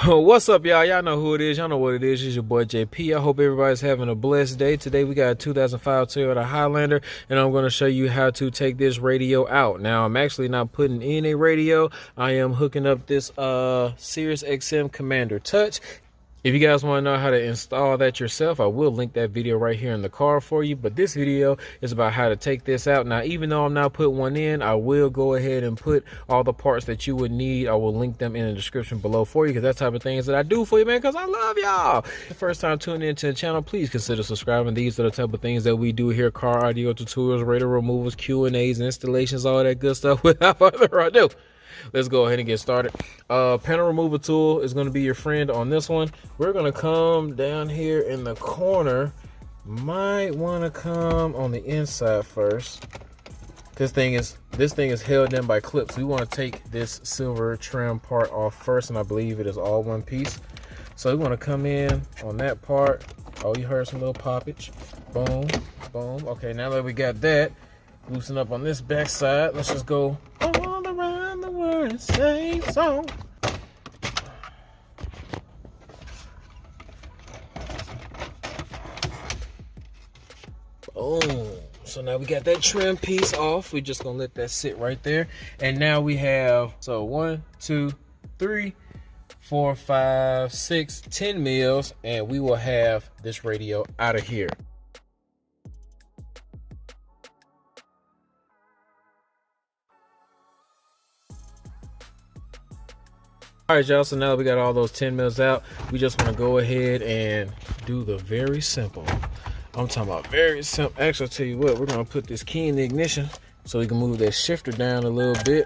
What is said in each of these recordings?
What's up, y'all? Y'all know who it is. Y'all know what it is. It's your boy JP. I hope everybody's having a blessed day. Today we got a 2005 Toyota Highlander, and I'm going to show you how to take this radio out. Now, I'm actually not putting in a radio. I am hooking up this Sirius XM Commander Touch. If you guys want to know how to install that yourself, I will link that video right here in the card for you. But this video is about how to take this out. Now, even though I'm not putting one in, I will go ahead and put all the parts that you would need. I will link them in the description below for you, because that type of things that I do for you, man, because I love y'all. The first time tuning into the channel, please consider subscribing. These are the type of things that we do here: car audio tutorials, radio removals, Q&As, installations, all that good stuff. Without further ado, let's go ahead and get started. Panel removal tool is going to be your friend on this one. We're going to come down here in the corner. Might want to come on the inside first. This thing is held in by clips. We want to take this silver trim part off first, and I believe it is all one piece. So we want to come in on that part. Oh, you heard some little poppage. Boom, boom. Okay, now that we got that, loosen up on this back side. Let's just go all around the world and sing song. Boom. So now we got that trim piece off. We're just gonna let that sit right there. And now we have, so 1, 2, 3, 4, 5, 6, 10 mils, and we will have this radio out of here. All right, y'all, so now that we got all those 10 mils out, we just want to go ahead and do the very simple. I'm talking about very simple. Actually, I'll tell you what, we're going to put this key in the ignition so we can move that shifter down a little bit.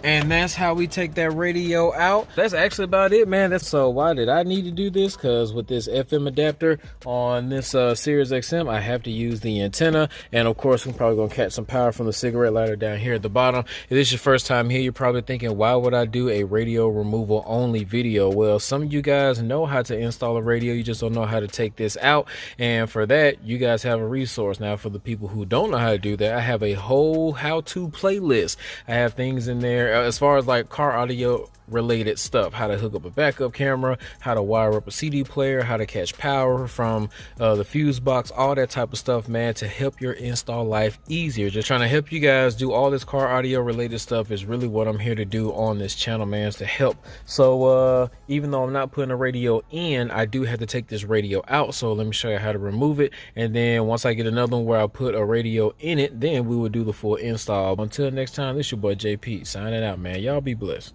And that's how we take that radio out. That's actually about it, man. So why did I need to do this? Because with this FM adapter on this Sirius XM, I have to use the antenna. And of course, I'm probably going to catch some power from the cigarette lighter down here at the bottom. If this is your first time here, you're probably thinking, why would I do a radio removal only video? Well, some of you guys know how to install a radio. You just don't know how to take this out. And for that, you guys have a resource. Now, for the people who don't know how to do that, I have a whole how-to playlist. I have things in there as far as like car audio related stuff: how to hook up a backup camera, how to wire up a CD player, how to catch power from the fuse box, all that type of stuff, man, to help your install life easier. Just trying to help you guys do all this car audio related stuff is really what I'm here to do on this channel, man, is to help. So even though I'm not putting a radio in, I do have to take this radio out. So let me show you how to remove it, and then once I get another one where I put a radio in it, then we will do the full install. Until next time, this is your boy JP signing out, man. Y'all be blessed.